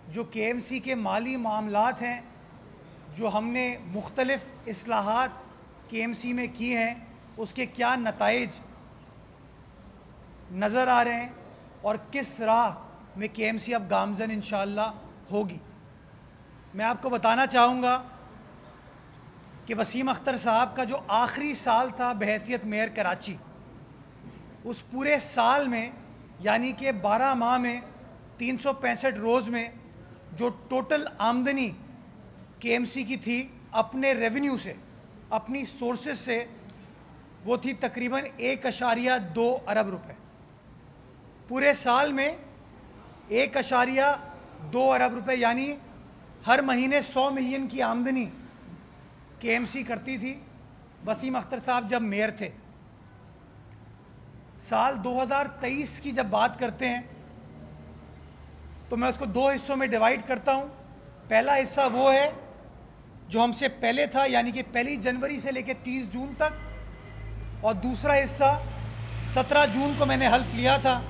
जो केएमसी के माली मामलात हैं, जो हमने मुख्तलिफ़ इस्लाहात केएमसी में की हैं, उसके क्या नताइज नज़र आ रहे हैं और किस राह में केएमसी अब गामज़न इंशाअल्लाह होगी। मैं आपको बताना चाहूँगा कि वसीम अख्तर साहब का जो आखिरी साल था बहैसियत मेयर कराची, उस पूरे साल में यानी कि 12 माह में 365 रोज़ में जो टोटल आमदनी केएमसी की थी अपने रेवेन्यू से, अपनी सोर्सेज से, वो थी तकरीबन 1.2 अरब रुपए। पूरे साल में 1.2 अरब रुपए यानी हर महीने 100 मिलियन की आमदनी केएमसी करती थी वसीम अख्तर साहब जब मेयर थे। साल 2023 की जब बात करते हैं तो मैं उसको 2 हिस्सों में डिवाइड करता हूँ। पहला हिस्सा वो है जो हमसे पहले था यानी कि 1 जनवरी से लेकर 30 जून तक, और दूसरा हिस्सा 17 जून को मैंने हल्फ लिया था,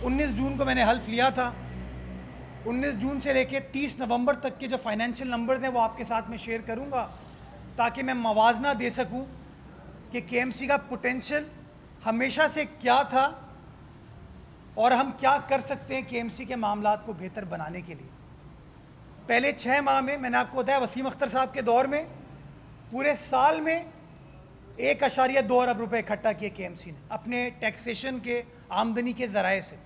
19 जून को मैंने हल्फ लिया था। 19 जून से लेकर 30 नवंबर तक के जो फाइनेंशियल नंबर्स हैं वो आपके साथ में शेयर करूंगा ताकि मैं मवाजना दे सकूं कि केएमसी का पोटेंशियल हमेशा से क्या था और हम क्या कर सकते हैं केएमसी के मामलात को बेहतर बनाने के लिए। पहले 6 माह में मैंने आपको बताया वसीम अख्तर साहब के दौर में पूरे साल में 1.2 अरब रुपए इकट्ठा किए केएमसी ने अपने टैक्सेशन के आमदनी के ज़राए से।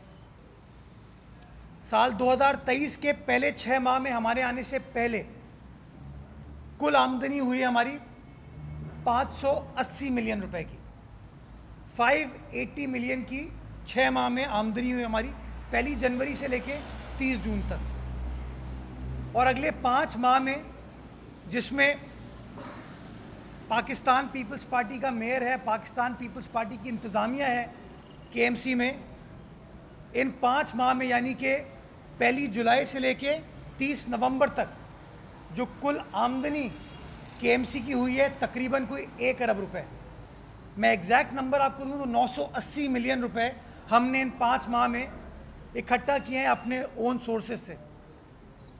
साल 2023 के पहले 6 माह में हमारे आने से पहले कुल आमदनी हुई हमारी 580 मिलियन रुपए की। 580 मिलियन की 6 माह में आमदनी हुई हमारी 1 जनवरी से लेके 30 जून तक। और अगले 5 माह में जिसमें पाकिस्तान पीपल्स पार्टी का मेयर है, पाकिस्तान पीपल्स पार्टी की इंतज़ामिया है केएमसी में, इन 5 माह में यानी कि 1 जुलाई से लेके 30 नवंबर तक जो कुल आमदनी केएमसी की हुई है तकरीबन कोई 1 अरब रुपए। मैं एग्जैक्ट नंबर आपको दूं तो 980 मिलियन रुपए हमने इन 5 माह में इकट्ठा किए हैं अपने ओन सोर्सेज से।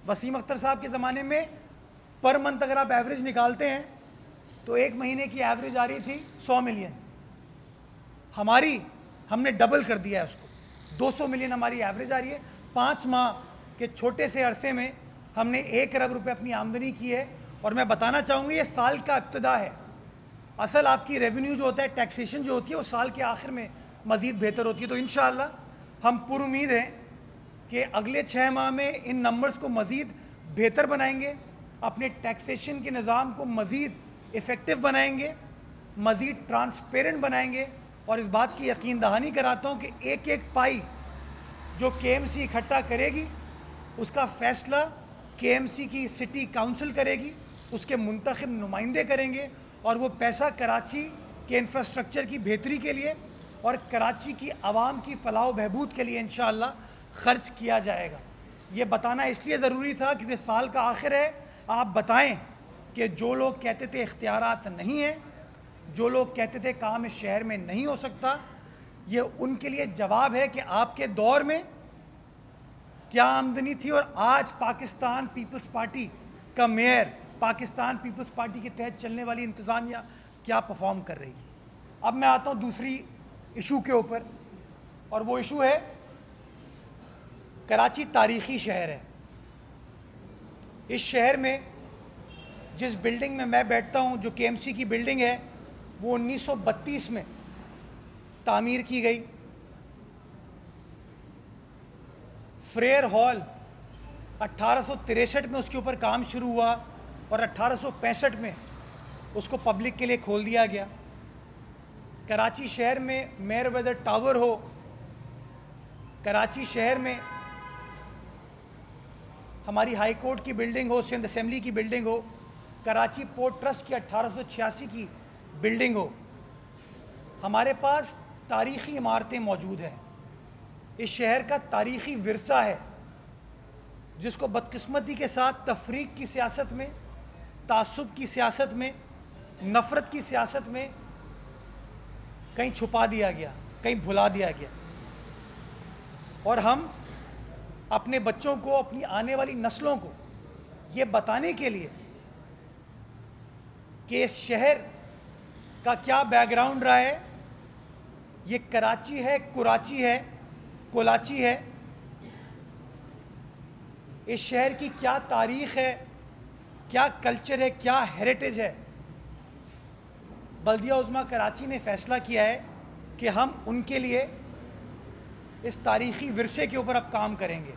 वसीम अख्तर साहब के ज़माने में पर मंथ अगर आप एवरेज निकालते हैं तो एक महीने की एवरेज आ रही थी 100 मिलियन। हमने डबल कर दिया है उसको, 200 मिलियन हमारी एवरेज आ रही है। 5 माह के छोटे से अरसे में हमने 1 अरब रुपए अपनी आमदनी की है। और मैं बताना चाहूँगा ये साल का इब्तिदा है। असल आपकी रेवेन्यू जो होता है, टैक्सेशन जो होती है, वो साल के आखिर में मज़ीद बेहतर होती है। तो इंशाअल्लाह हम पुरुमीद हैं कि अगले 6 माह में इन नंबर्स को मज़ीद बेहतर बनाएंगे, अपने टैक्सेशन के निज़ाम को मज़ीद इफ़ेक्टिव बनाएंगे, मज़ीद ट्रांसपेरेंट बनाएंगे। और इस बात की यकीन दहानी कराता हूँ कि एक एक पाई जो केएमसी इकट्ठा करेगी उसका फ़ैसला केएमसी की सिटी काउंसिल करेगी, उसके मुंतखब नुमाइंदे करेंगे और वो पैसा कराची के इंफ्रास्ट्रक्चर की बेहतरी के लिए और कराची की आवाम की फलाह बहबूद के लिए इंशाअल्लाह ख़र्च किया जाएगा। ये बताना इसलिए ज़रूरी था क्योंकि साल का आखिर है। आप बताएं कि जो लोग कहते थे इख्तियारात नहीं हैं, जो लोग कहते थे काम इस शहर में नहीं हो सकता, ये उनके लिए जवाब है कि आपके दौर में क्या आमदनी थी और आज पाकिस्तान पीपल्स पार्टी का मेयर, पाकिस्तान पीपल्स पार्टी के तहत चलने वाली इंतज़ामिया क्या परफॉर्म कर रही है। अब मैं आता हूँ दूसरी इशू के ऊपर, और वो इशू है कराची तारीख़ी शहर है। इस शहर में जिस बिल्डिंग में मैं बैठता हूँ, जो केएमसी की बिल्डिंग है, वो 1932 में तामीर की गई। फ्रेयर हॉल 1863 में उसके ऊपर काम शुरू हुआ और 1865 में उसको पब्लिक के लिए खोल दिया गया। कराची शहर में मेयरवेदर टावर हो, कराची शहर में हमारी हाई कोर्ट की बिल्डिंग हो, सिंध असेंबली की बिल्डिंग हो, कराची पोर्ट ट्रस्ट की 1886 की बिल्डिंग हो, हमारे पास तारीख़ी इमारतें मौजूद हैं। इस शहर का तारीख़ी विरसा है जिसको बदकिस्मती के साथ तफरीक की सियासत में, तासुब की सियासत में, नफ़रत की सियासत में कहीं छुपा दिया गया, कहीं भुला दिया गया। और हम अपने बच्चों को, अपनी आने वाली नस्लों को ये बताने के लिए कि इस शहर का क्या बैकग्राउंड रहा है, ये कराची है, कुराची है, कोलाची है, इस शहर की क्या तारीख़ है, क्या कल्चर है, क्या हेरिटेज है। बल्दिया उज़्मा कराची ने फ़ैसला किया है कि हम उनके लिए इस तारीख़ी विरसे के ऊपर अब काम करेंगे।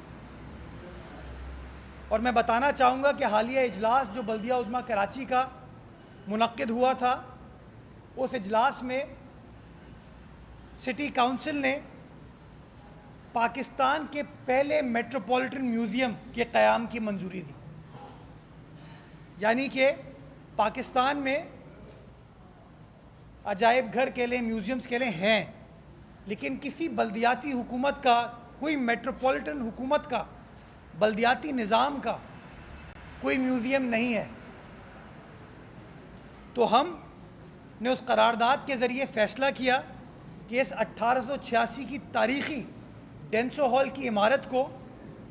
और मैं बताना चाहूँगा कि हालिया इजलास जो बल्दिया उज़्मा कराची का मुनक्किद हुआ था, उस इजलास में सिटी काउंसिल ने पाकिस्तान के पहले मेट्रोपॉलिटन म्यूज़ियम के क़याम की मंजूरी दी। यानी कि पाकिस्तान में अजायब घर के लिए, म्यूज़ियम्स के लिए हैं, लेकिन किसी बल्दियाती हुकूमत का, कोई मेट्रोपॉलिटन हुकूमत का, बल्दियाती निज़ाम का कोई म्यूज़ियम नहीं है। तो हम ने उस करारदाद के ज़रिए फ़ैसला किया कि इस 1886 की तारीख़ी डेंसो हॉल की इमारत को,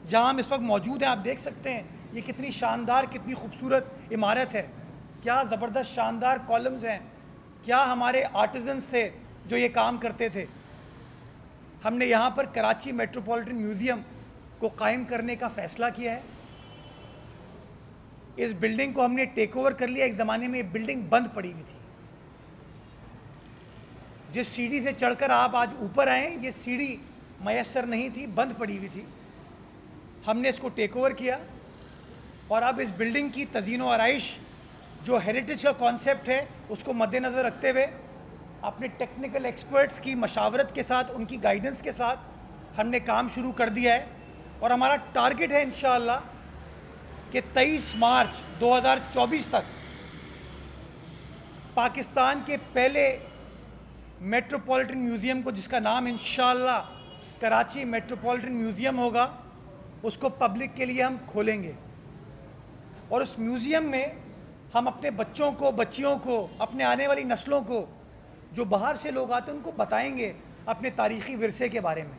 जहाँ हम इस वक्त मौजूद हैं, आप देख सकते हैं ये कितनी शानदार, कितनी खूबसूरत इमारत है, क्या ज़बरदस्त शानदार कॉलम्स हैं, क्या हमारे आर्टिजन्स थे जो ये काम करते थे। हमने यहाँ पर कराची मेट्रोपॉलिटन म्यूज़ियम को कायम करने का फ़ैसला किया है। इस बिल्डिंग को हमने टेक ओवर कर लिया। एक ज़माने में ये बिल्डिंग बंद पड़ी हुई थी। जिस सीढ़ी से चढ़कर आप आज ऊपर आए, ये सीढ़ी मयस्सर नहीं थी, बंद पड़ी हुई थी। हमने इसको टेक ओवर किया और अब इस बिल्डिंग की तज़ीन व आराइश, जो हेरिटेज का कॉन्सेप्ट है, उसको मद्देनज़र रखते हुए अपने टेक्निकल एक्सपर्ट्स की मशावरत के साथ, उनकी गाइडेंस के साथ हमने काम शुरू कर दिया है। और हमारा टारगेट है इंशाअल्लाह कि 23 मार्च 2024 तक पाकिस्तान के पहले मेट्रोपॉलिटन म्यूज़ियम को, जिसका नाम इंशाअल्लाह कराची मेट्रोपॉलिटन म्यूज़ियम होगा, उसको पब्लिक के लिए हम खोलेंगे। और उस म्यूज़ियम में हम अपने बच्चों को, बच्चियों को, अपने आने वाली नस्लों को, जो बाहर से लोग आते हैं, उनको बताएंगे अपने तारीख़ी विरसे के बारे में।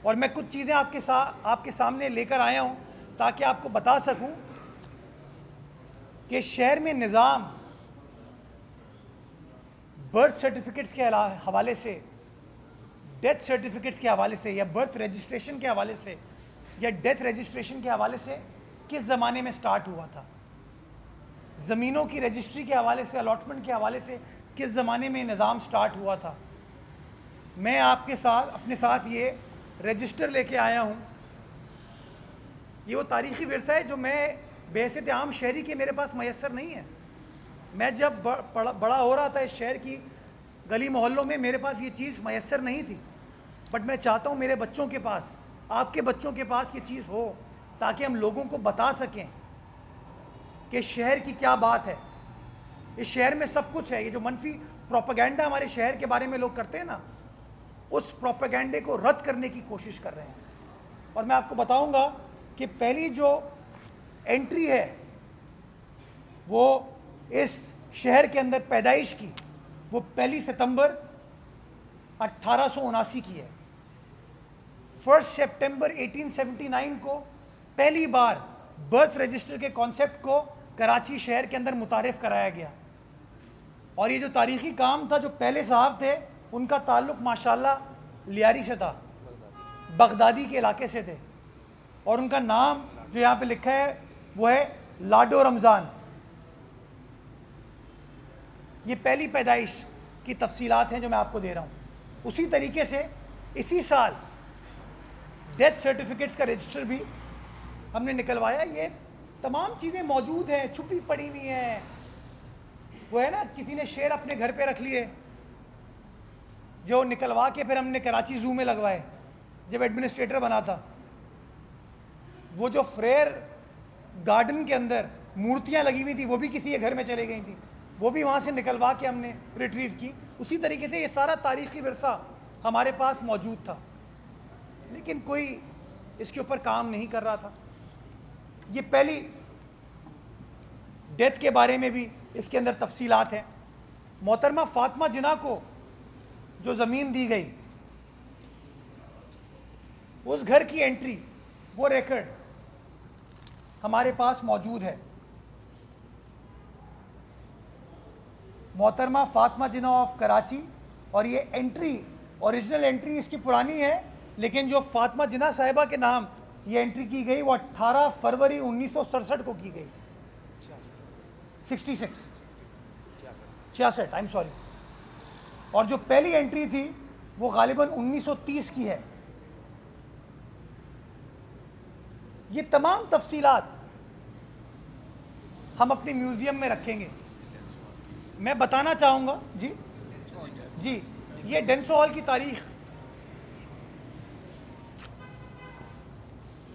और मैं कुछ चीज़ें आपके सामने लेकर आया हूँ ताकि आपको बता सकूँ कि शहर में निज़ाम बर्थ सर्टिफिकेट्स के हवाले से, डेथ सर्टिफिकेट्स के हवाले से, या बर्थ रजिस्ट्रेशन के हवाले से, या डेथ रजिस्ट्रेशन के हवाले से किस ज़माने में स्टार्ट हुआ था, ज़मीनों की रजिस्ट्री के हवाले से, अलॉटमेंट के हवाले से किस ज़माने में निज़ाम स्टार्ट हुआ था। मैं आपके साथ, अपने साथ ये रजिस्टर लेके आया हूँ। ये वो तारीख़ी विरसा है जो मैं बेहसियत आम शहरी के मेरे पास मयस्सर नहीं है। मैं जब बड़ा हो रहा था इस शहर की गली मोहल्लों में, मेरे पास ये चीज़ मयस्सर नहीं थी। बट मैं चाहता हूँ मेरे बच्चों के पास, आपके बच्चों के पास ये चीज़ हो, ताकि हम लोगों को बता सकें कि शहर की क्या बात है। इस शहर में सब कुछ है। ये जो मनफी प्रोपेगेंडा हमारे शहर के बारे में लोग करते हैं ना, उस प्रोपेगेंडे को रद्द करने की कोशिश कर रहे हैं। और मैं आपको बताऊंगा कि पहली जो एंट्री है वो इस शहर के अंदर पैदाइश की, वो 1 सितंबर 1879 की है। 1 सितंबर 1879 को पहली बार बर्थ रजिस्टर के कॉन्सेप्ट को कराची शहर के अंदर मुतारिफ कराया गया। और ये जो तारीख़ी काम था, जो पहले साहब थे, उनका ताल्लुक़ माशाल्लाह लियारी से था, बगदादी के इलाके से थे। और उनका नाम जो यहाँ पे लिखा है वो है लाडो रमज़ान। ये पहली पैदाइश की तफसीलात हैं जो मैं आपको दे रहा हूँ। उसी तरीके से इसी साल डेथ सर्टिफिकेट्स का रजिस्टर भी हमने निकलवाया। ये तमाम चीज़ें मौजूद हैं, छुपी पड़ी हुई हैं। वो है ना, किसी ने शेर अपने घर पे रख लिए, जो निकलवा के फिर हमने कराची ज़ू में लगवाए जब एडमिनिस्ट्रेटर बना था। वो जो फ्रेयर गार्डन के अंदर मूर्तियाँ लगी हुई थी, वो भी किसी के घर में चले गई थी, वो भी वहाँ से निकलवा के हमने रिट्रीव की। उसी तरीके से ये सारा तारीख़ी विरसा हमारे पास मौजूद था, लेकिन कोई इसके ऊपर काम नहीं कर रहा था। ये पहली डेथ के बारे में भी इसके अंदर तफसीलात हैं। मोहतरमा फातिमा जिन्ना को जो ज़मीन दी गई, उस घर की एंट्री वो रिकॉर्ड हमारे पास मौजूद है। मोहतरमा फातिमा जिन्ना ऑफ कराची, और ये एंट्री, ओरिजिनल एंट्री इसकी पुरानी है, लेकिन जो फातिमा जिन्ना साहिबा के नाम ये एंट्री की गई वो 18 फरवरी 1967 को की गई। 66 आई एम सॉरी। और जो पहली एंट्री थी वो गालिबन 1930 की है। ये तमाम तफसीलात हम अपने म्यूजियम में रखेंगे। मैं बताना चाहूँगा जी, ये डेंसो हॉल की तारीख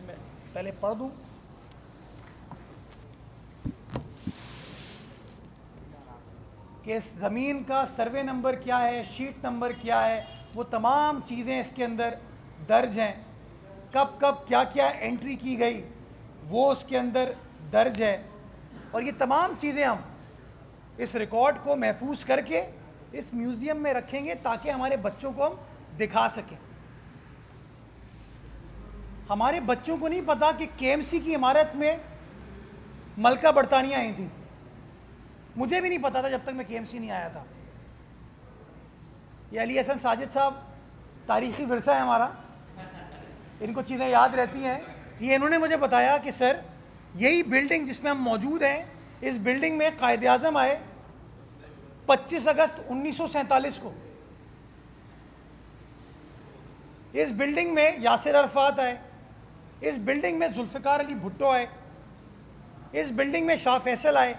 मैं पहले पढ़ दूँ। कि इस ज़मीन का सर्वे नंबर क्या है, शीट नंबर क्या है, वो तमाम चीज़ें इसके अंदर दर्ज हैं। कब कब क्या क्या एंट्री की गई वो उसके अंदर दर्ज है। और ये तमाम चीज़ें हम इस रिकॉर्ड को महफूज करके इस म्यूज़ियम में रखेंगे ताकि हमारे बच्चों को हम दिखा सकें। हमारे बच्चों को नहीं पता कि केएमसी की इमारत में मलका बरतानियाँ आई थी। मुझे भी नहीं पता था जब तक मैं केएमसी नहीं आया था। ये अली हसन साजिद साहब तारीख़ी विरसा है हमारा, इनको चीज़ें याद रहती हैं। ये इन्होंने मुझे बताया कि सर यही बिल्डिंग जिसमें हम मौजूद हैं, इस बिल्डिंग में कायदे आज़म आए 25 अगस्त 1947 को। इस बिल्डिंग में यासिर अरफात आए, इस बिल्डिंग में जुल्फ़िकार अली भुट्टो आए, इस बिल्डिंग में शाह फैसल आए।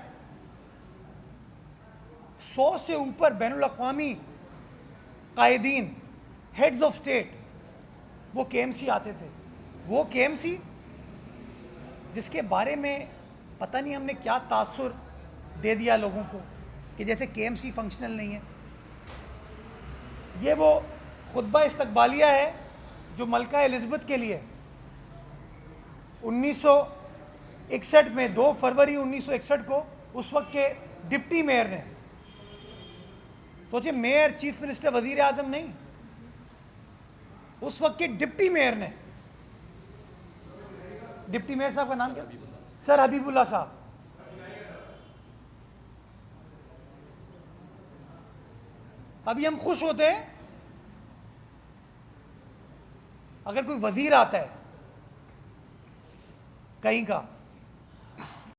100 से ऊपर बैनुल अक़वामी कायदीन, हेड्स ऑफ स्टेट, वो केएमसी आते थे। वो केएमसी जिसके बारे में पता नहीं हमने क्या तासुर दे दिया लोगों को कि जैसे केएमसी फंक्शनल नहीं है। ये वो खुतबा इस्तकबालिया है जो मलका एलिज़ाबेथ के लिए 1961 में 2 फरवरी 1961 को उस वक्त के डिप्टी मेयर ने, सोचिए मेयर, चीफ मिनिस्टर, वजीर आजम नहीं, उस वक्त के डिप्टी मेयर ने, डिप्टी मेयर साहब का नाम क्या? सर हबीबुल्ला साहब। अभी हम खुश होते हैं अगर कोई वजीर आता है कहीं का